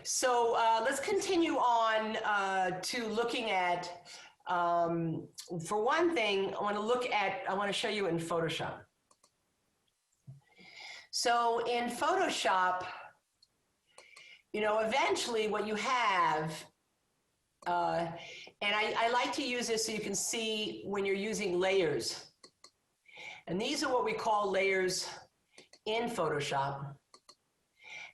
So let's continue on to looking at, for one thing, I want to show you in Photoshop. So in Photoshop, you know, eventually what you have, and I like to use this so you can see when you're using layers. And these are what we call layers in Photoshop.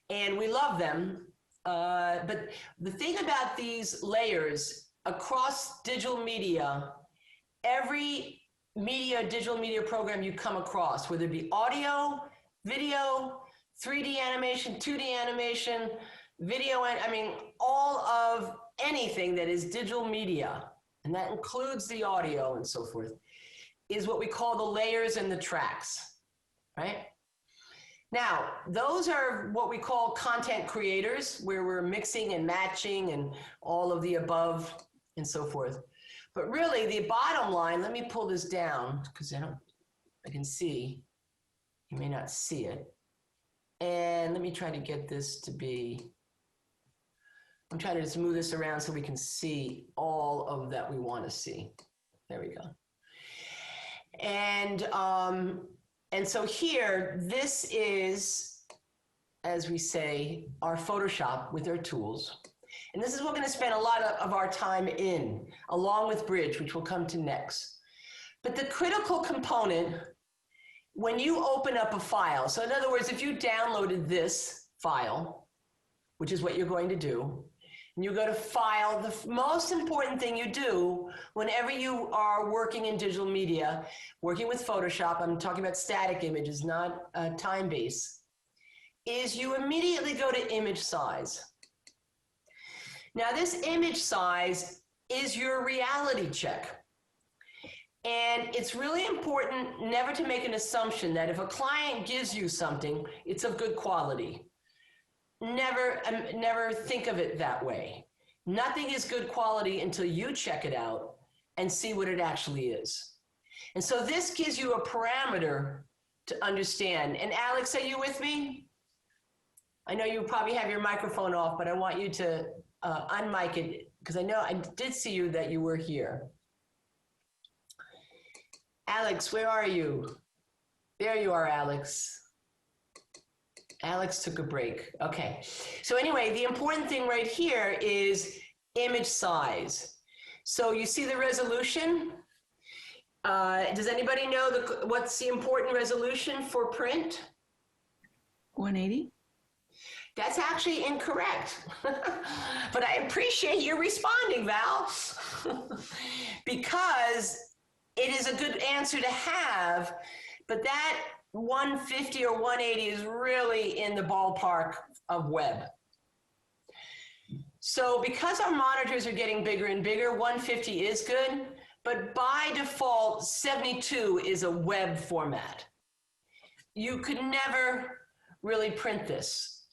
And we love them. But the thing about these layers across digital media, every digital media program you come across, whether it be audio, video, 3D animation, 2D animation, video, I mean, all of anything that is digital media, and that includes the audio and so forth, is what we call the layers and the tracks, right? Now, those are what we call content creators, where we're mixing and matching and all of the above and so forth. But really, the bottom line, let me pull this down because I can see. You may not see it. And let me try to get this to be, I'm trying to just move this around so we can see all of that we want to see. There we go. And so here, this is, as we say, our Photoshop with our tools. And this is what we're going to spend a lot of our time in, along with Bridge, which we'll come to next. But the critical component, when you open up a file, so in other words, if you downloaded this file, which is what you're going to do, and you go to File, the most important thing you do whenever you are working in digital media, working with Photoshop, I'm talking about static images, not time-based, is you immediately go to image size. Now, this image size is your reality check. And it's really important never to make an assumption that if a client gives you something, it's of good quality. Never think of it that way. Nothing is good quality until you check it out and see what it actually is. And so this gives you a parameter to understand. And Alex, are you with me? I know you probably have your microphone off, but I want you to unmic it because I know I did see you that you were here. Alex, where are you? There you are, Alex. Alex took a break. Okay. So anyway, the important thing right here is image size. So you see the resolution? Does anybody know what's the important resolution for print? 180. That's actually incorrect. But I appreciate you responding, Val. Because it is a good answer to have, but that 150 or 180 is really in the ballpark of web. So because our monitors are getting bigger and bigger, 150 is good, but by default, 72 is a web format. You could never really print this.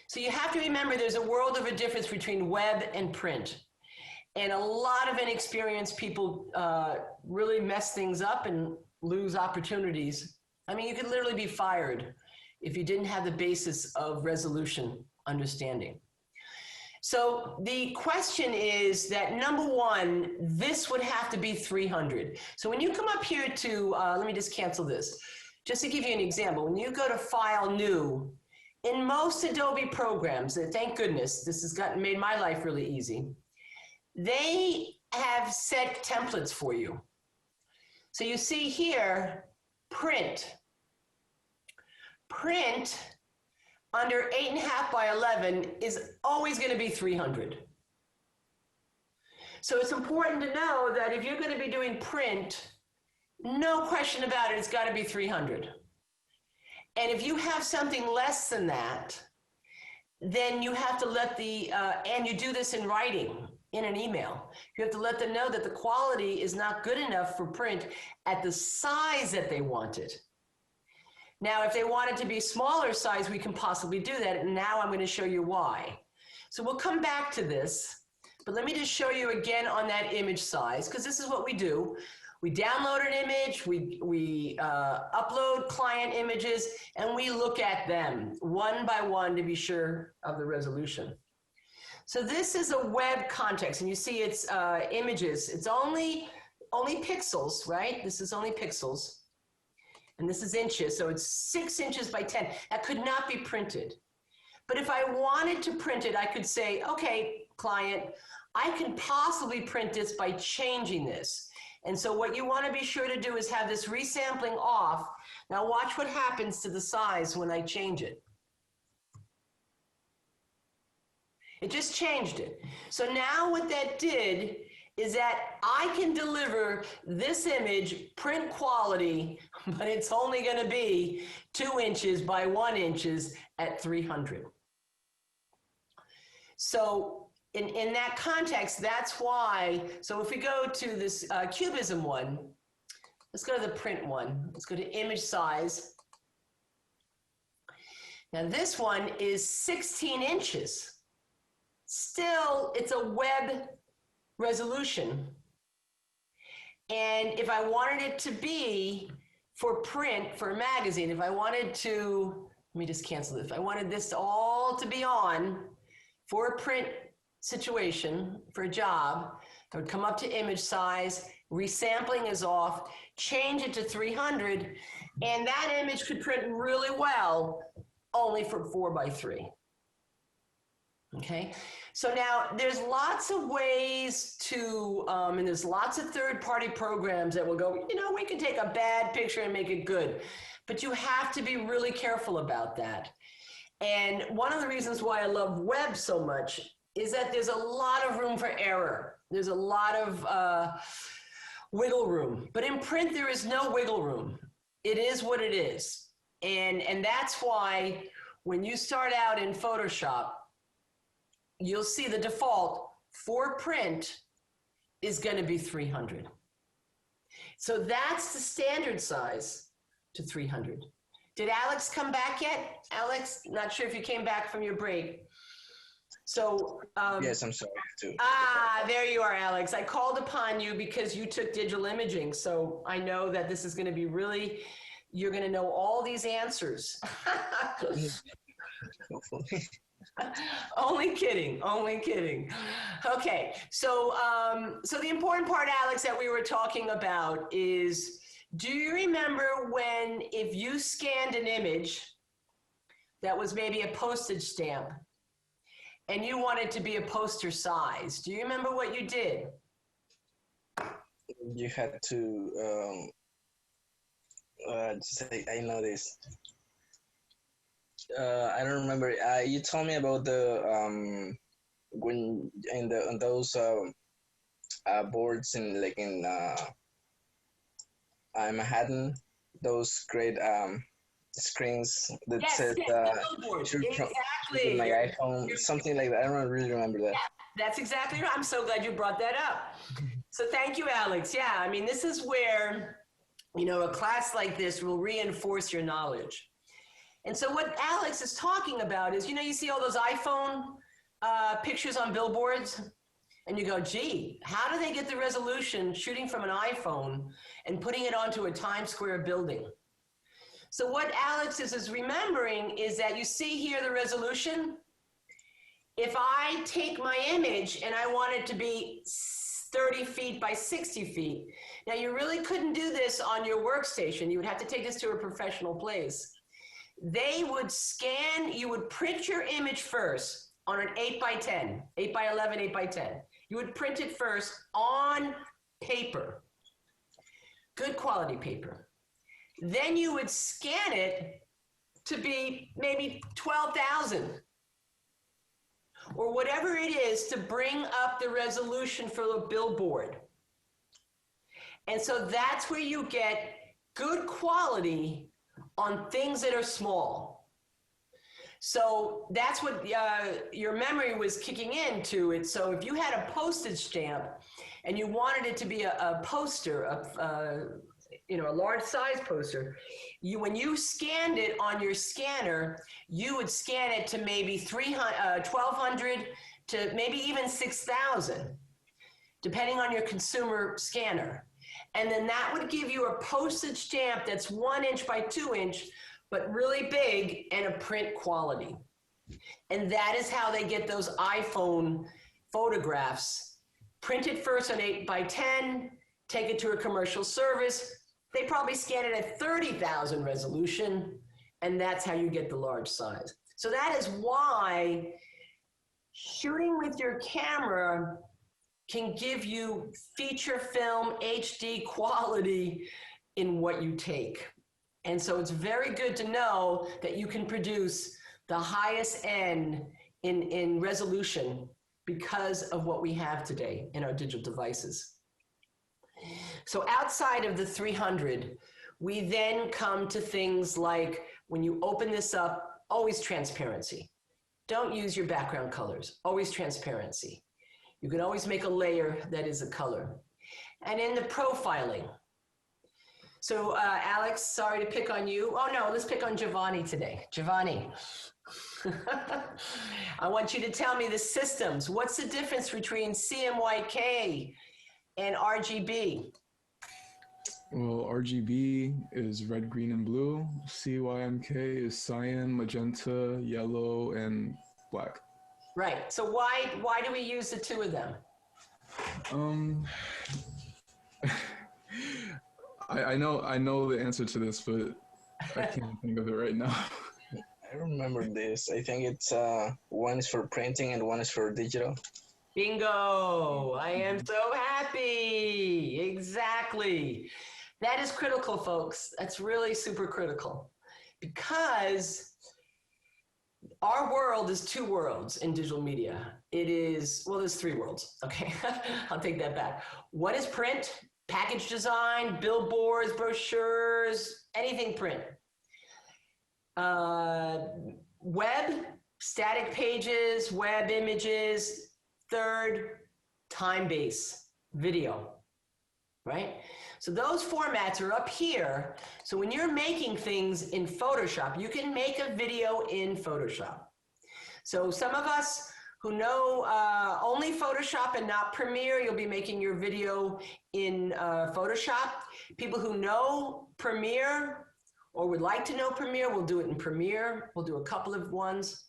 So you have to remember there's a world of a difference between web and print. And a lot of inexperienced people really mess things up and lose opportunities. I mean, you could literally be fired if you didn't have the basis of resolution understanding. So the question is that, number one, this would have to be 300. So when you come up here to, let me just cancel this. Just to give you an example, when you go to File, New, in most Adobe programs, and thank goodness, this has made my life really easy, they have set templates for you. So you see here, print. Print under 8.5 by 11 is always going to be 300. So it's important to know that if you're going to be doing print, no question about it, it's got to be 300. And if you have something less than that, then you have to let and you do this in writing, in an email. You have to let them know that the quality is not good enough for print at the size that they want it. Now, if they want it to be smaller size, we can possibly do that. And now I'm going to show you why. So we'll come back to this, but let me just show you again on that image size, because this is what we do. We download an image, we upload client images, and we look at them one by one to be sure of the resolution. So this is a web context, and you see it's images. It's only pixels, right? This is only pixels. And this is inches, so it's 6 inches by 10. That could not be printed. But if I wanted to print it, I could say, okay, client, I can possibly print this by changing this. And so what you want to be sure to do is have this resampling off. Now watch what happens to the size when I change it. It just changed it. So now what that did is that I can deliver this image print quality, but it's only going to be 2 inches by 1 inches at 300. So in that context, that's why, so if we go to this cubism one, let's go to the print one. Let's go to image size. Now this one is 16 inches. Still, it's a web resolution. And if I wanted it to be for print, for a magazine, if I wanted to, let me just cancel this. If I wanted this all to be on for a print situation, for a job, I would come up to image size, resampling is off, change it to 300, and that image could print really well, only for 4x3. Okay, so now there's lots of ways to, and there's lots of third-party programs that will go, you know, we can take a bad picture and make it good, but you have to be really careful about that. And one of the reasons why I love web so much is that there's a lot of room for error. There's a lot of wiggle room, but in print there is no wiggle room. It is what it is. And that's why when you start out in Photoshop, you'll see the default for print is going to be 300. So that's the standard size to 300. Did Alex come back yet? Alex, not sure if you came back from your break. So yes, I'm sorry too. There you are, Alex. I called upon you because you took digital imaging. So I know that this is going to be really, you're going to know all these answers. Hopefully. Only kidding, only kidding. Okay, so so the important part, Alex, that we were talking about is, do you remember when, if you scanned an image that was maybe a postage stamp and you wanted to be a poster size, do you remember what you did? You had to say, I know this. I don't remember. You told me about the when on those boards in Manhattan, those great screens that Yes, said exactly. my iPhone, something like that. I don't really remember that. Yeah, that's exactly right. I'm so glad you brought that up. So thank you, Alex. Yeah, I mean, this is where, you know, a class like this will reinforce your knowledge. And so what Alex is talking about is, you know, you see all those iPhone pictures on billboards, and you go, gee, how do they get the resolution shooting from an iPhone and putting it onto a Times Square building? So what Alex is remembering is that you see here the resolution. If I take my image and I want it to be 30 feet by 60 feet, now you really couldn't do this on your workstation. You would have to take this to a professional place. They would scan, you would print your image first on an 8x10, 8x11, 8x10. You would print it first on paper, good quality paper. Then you would scan it to be maybe 12,000 or whatever it is to bring up the resolution for the billboard. And so that's where you get good quality on things that are small. So that's what your memory was kicking into it. So if you had a postage stamp and you wanted it to be a poster, you know, a large size poster, when you scanned it on your scanner, you would scan it to maybe 1,200 to maybe even 6,000, depending on your consumer scanner. And then that would give you a postage stamp that's 1 inch by 2 inch, but really big and a print quality. And that is how they get those iPhone photographs. Print it first on 8x10, take it to a commercial service. They probably scan it at 30,000 resolution, and that's how you get the large size. So that is why shooting with your camera can give you feature film HD quality in what you take. And so it's very good to know that you can produce the highest end in resolution because of what we have today in our digital devices. So outside of the 300, we then come to things like when you open this up, always transparency. Don't use your background colors, always transparency. You can always make a layer that is a color. And in the profiling. So Alex, sorry to pick on you. Oh no, let's pick on Giovanni today. Giovanni, I want you to tell me the systems. What's the difference between Cmyk and RGB? Well, RGB is red, green, and blue. Cymk is cyan, magenta, yellow, and black. Right. So why do we use the two of them? I know the answer to this, but I can't think of it right now. I remember this. I think it's one is for printing and one is for digital. Bingo! I am so happy. Exactly. That is critical, folks. That's really super critical because our world is two worlds in digital media. It is, well, there's three worlds. Okay, I'll take that back. One is print, package design, billboards, brochures, anything print. Web, static pages, web images. Third, time-based video, right? So those formats are up here. So when you're making things in Photoshop, you can make a video in Photoshop. So some of us who know only Photoshop and not Premiere, you'll be making your video in Photoshop. People who know Premiere or would like to know Premiere, we'll do it in Premiere. We'll do a couple of ones.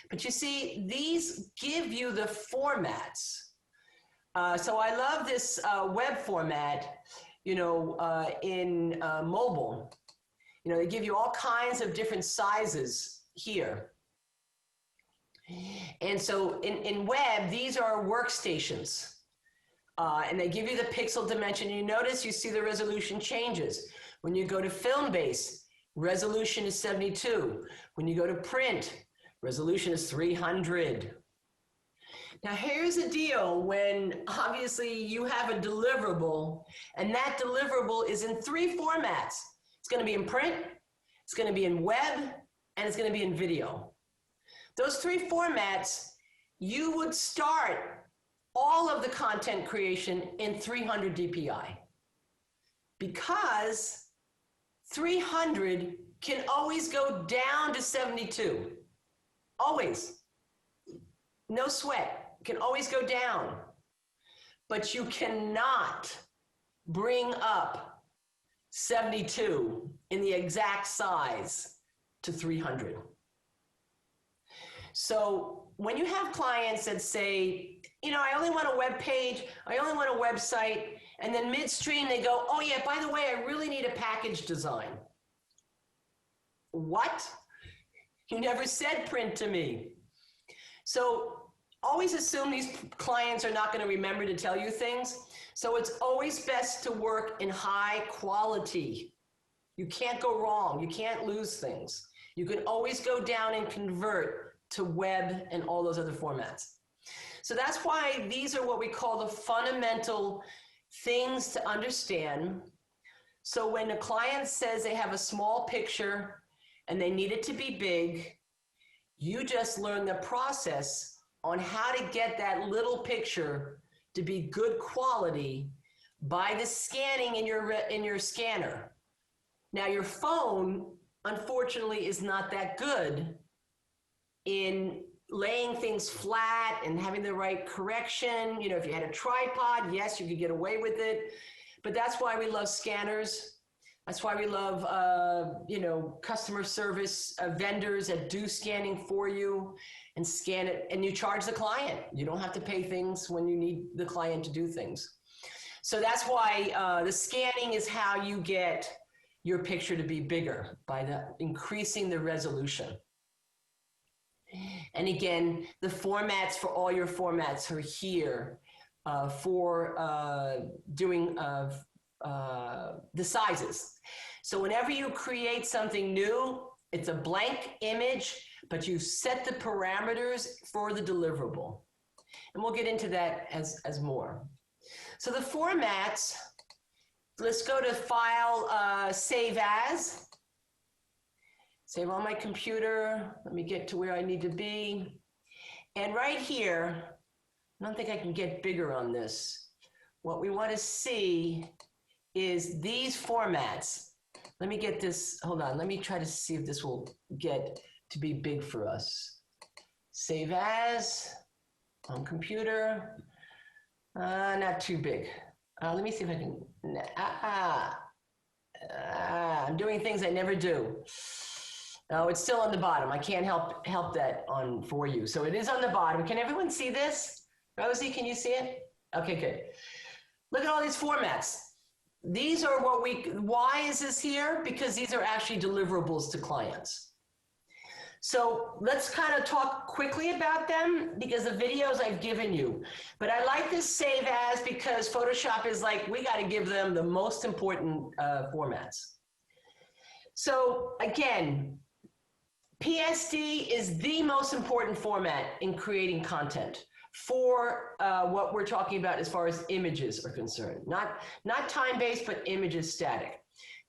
But you see, these give you the formats. So I love this web format, you know, in mobile. You know, they give you all kinds of different sizes here. And so in web, these are workstations. And they give you the pixel dimension. You notice you see the resolution changes. When you go to film base, resolution is 72. When you go to print, resolution is 300. Now here's the deal when obviously you have a deliverable and that deliverable is in three formats. It's going to be in print, it's going to be in web, and it's going to be in video. Those three formats, you would start all of the content creation in 300 DPI because 300 can always go down to 72. Always. No sweat. Can always go down. But you cannot bring up 72 in the exact size to 300. So when you have clients that say, you know, I only want a web page, I only want a website, and then midstream they go, oh yeah, by the way, I really need a package design. What? You never said print to me. So always assume these clients are not going to remember to tell you things. So it's always best to work in high quality. You can't go wrong. You can't lose things. You can always go down and convert to web and all those other formats. So that's why these are what we call the fundamental things to understand. So when a client says they have a small picture and they need it to be big, you just learn the process on how to get that little picture to be good quality by the scanning in your scanner. Now your phone, unfortunately, is not that good in laying things flat and having the right correction. You know, if you had a tripod, yes, you could get away with it. But that's why we love scanners. That's why we love, customer service vendors that do scanning for you and scan it, and you charge the client. You don't have to pay things when you need the client to do things. So that's why the scanning is how you get your picture to be bigger, by increasing the resolution. And again, the formats for all your formats are here for doing the sizes. So whenever you create something new, it's a blank image, but you set the parameters for the deliverable. And we'll get into that as more. So the formats, let's go to File, Save As. Save on my computer. Let me get to where I need to be. And right here, I don't think I can get bigger on this. What we want to see is these formats. Let me get this, hold on. Let me try to see if this will get to be big for us. Save As on computer. Not too big. Let me see if I can, I'm doing things I never do. No, it's still on the bottom. I can't help that on for you. So it is on the bottom. Can everyone see this? Rosie, can you see it? Okay, good. Look at all these formats. These are why is this here? Because these are actually deliverables to clients. So let's kind of talk quickly about them because the videos I've given you. But I like this Save As because Photoshop is like, we got to give them the most important formats. So again, PSD is the most important format in creating content for what we're talking about as far as images are concerned. Not time-based, but images static.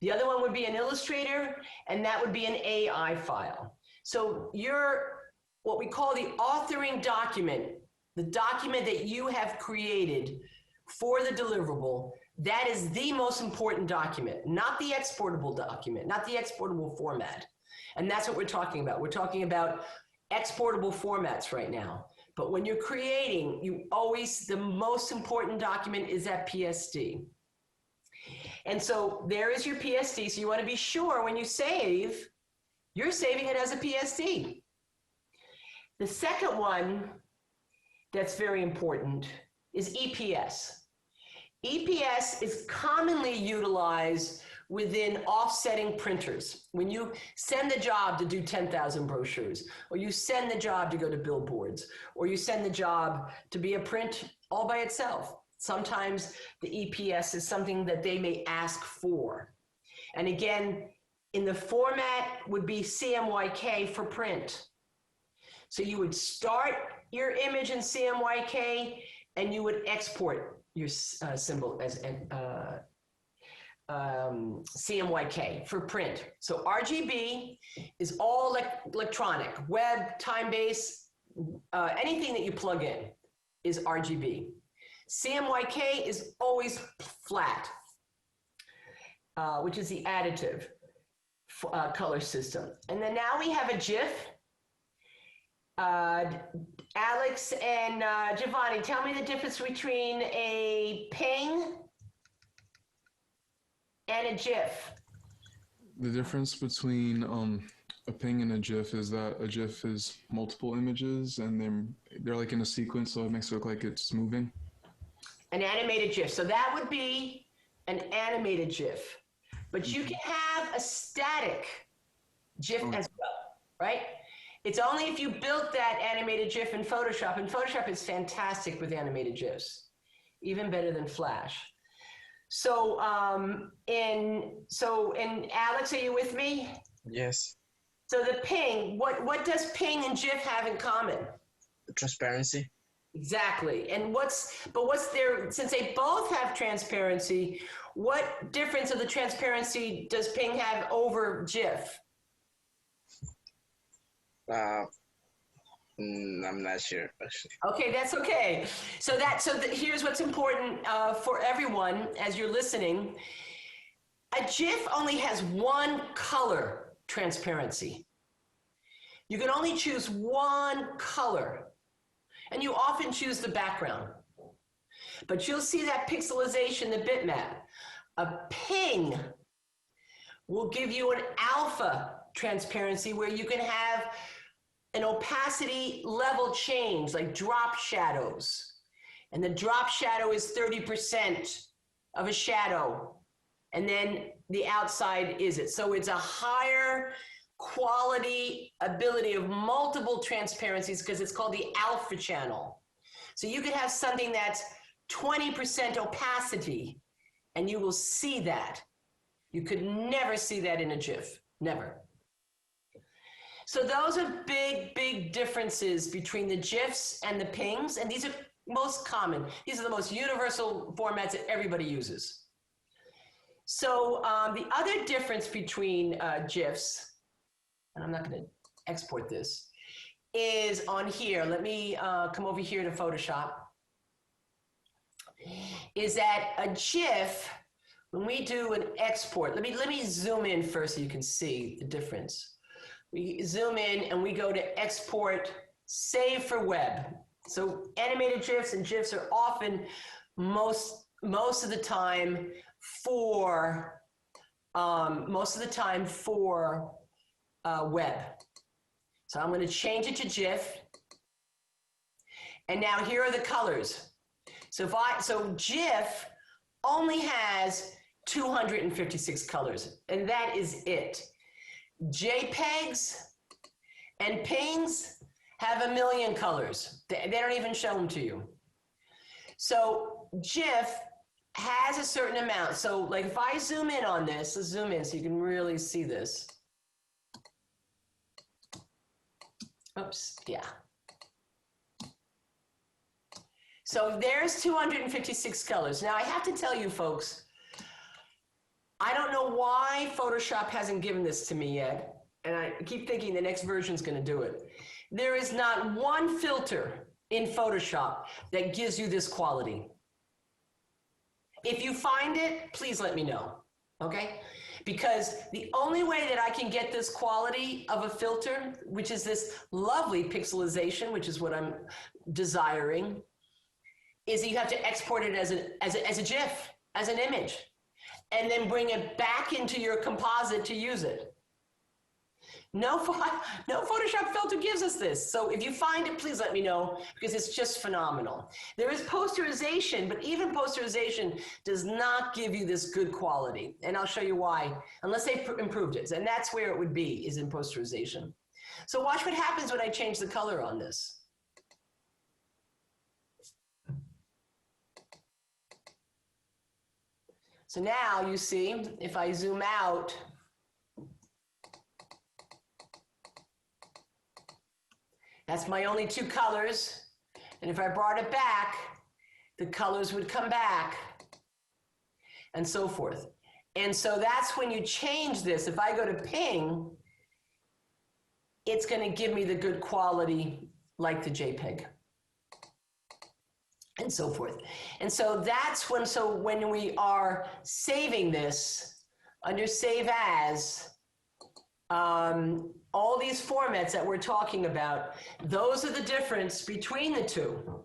The other one would be an Illustrator, and that would be an AI file. So what we call the authoring document, the document that you have created for the deliverable, that is the most important document, not the exportable document, not the exportable format. And that's what we're talking about. We're talking about exportable formats right now. But when you're creating, the most important document is that PSD. And so there is your PSD. So you want to be sure when you save, you're saving it as a PSD. The second one that's very important is EPS. EPS is commonly utilized within offsetting printers. When you send the job to do 10,000 brochures, or you send the job to go to billboards, or you send the job to be a print all by itself. Sometimes the EPS is something that they may ask for. And again, in the format would be CMYK for print. So you would start your image in CMYK and you would export your symbol as CMYK for print. So RGB is all electronic, web, time-based, anything that you plug in is RGB. CMYK is always flat, which is the additive color system. And then now we have a GIF. Alex and Giovanni, tell me the difference between a ping and a GIF. The difference between a ping and a GIF is that a GIF is multiple images and they're like in a sequence, so it makes it look like it's moving. An animated GIF. So that would be an animated GIF. But you can have a static GIF as well, right? It's only if you built that animated GIF in Photoshop, and Photoshop is fantastic with animated GIFs, even better than Flash. So, Alex, are you with me? Yes. So the ping, what does ping and GIF have in common? Transparency. Exactly. And what's their, since they both have transparency, what difference of the transparency does ping have over GIF? I'm not sure, actually. Okay, that's okay. So here's what's important for everyone as you're listening. A GIF only has one color transparency. You can only choose one color, and you often choose the background. But you'll see that pixelization, the bitmap. A ping will give you an alpha transparency where you can have an opacity level change, like drop shadows. And the drop shadow is 30% of a shadow. And then the outside is it. So it's a higher quality ability of multiple transparencies because it's called the alpha channel. So you could have something that's 20% opacity and you will see that. You could never see that in a GIF, never. So those are big, big differences between the GIFs and the PNGs, and these are most common. These are the most universal formats that everybody uses. So the other difference between GIFs, and I'm not going to export this, is on here. Let me come over here to Photoshop. Is that a GIF, when we do an export, let me zoom in first so you can see the difference. We zoom in and we go to export, save for web. So animated GIFs and GIFs are often most of the time for web. So I'm going to change it to GIF. And now here are the colors. So GIF only has 256 colors, and that is it. JPEGs and PNGs have 1 million colors. They don't even show them to you. So GIF has a certain amount. So like if I zoom in on this, let's zoom in so you can really see this. Oops, yeah. So there's 256 colors. Now I have to tell you folks, I don't know why Photoshop hasn't given this to me yet, and I keep thinking the next version is going to do it. There is not one filter in Photoshop that gives you this quality. If you find it, please let me know, okay? Because the only way that I can get this quality of a filter, which is this lovely pixelization, which is what I'm desiring, is that you have to export it as a GIF, as an image, and then bring it back into your composite to use it. No Photoshop filter gives us this. So if you find it, please let me know because it's just phenomenal. There is posterization, but even posterization does not give you this good quality. And I'll show you why, unless they've improved it. And that's where it would be, is in posterization. So watch what happens when I change the color on this. So now you see, if I zoom out, that's my only two colors. And if I brought it back, the colors would come back and so forth. And so that's when you change this. If I go to PNG, it's going to give me the good quality like the JPEG and so forth. And so that's when, when we are saving this under Save As, all these formats that we're talking about, those are the difference between the two.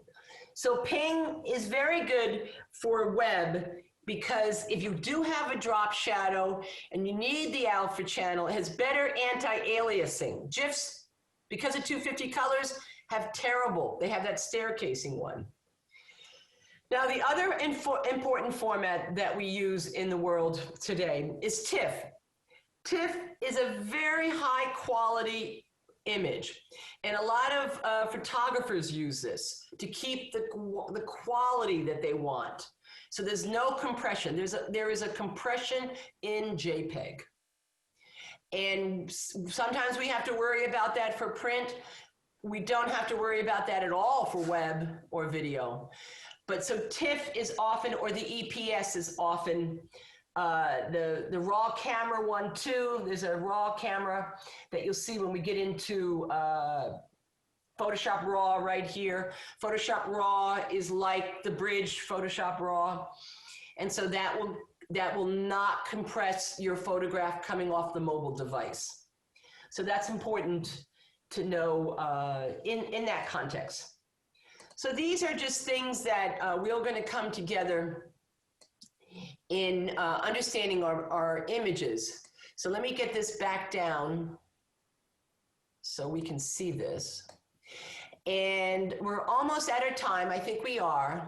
So PNG is very good for web because if you do have a drop shadow and you need the alpha channel, it has better anti-aliasing. GIFs, because of 250 colors, have terrible, they have that staircasing one. Now, the other important format that we use in the world today is Tiff. Tiff is a very high quality image, and a lot of photographers use this to keep the quality that they want. So there's no compression. There is a compression in JPEG. And sometimes we have to worry about that for print. We don't have to worry about that at all for web or video. But so TIFF is often, or the EPS is often, the raw camera one too. There's a raw camera that you'll see when we get into Photoshop RAW right here. Photoshop RAW is like the bridge Photoshop RAW. And so that will not compress your photograph coming off the mobile device. So that's important to know in that context. So these are just things that we're going to come together in understanding our images. So let me get this back down so we can see this. And we're almost out of time. I think we are.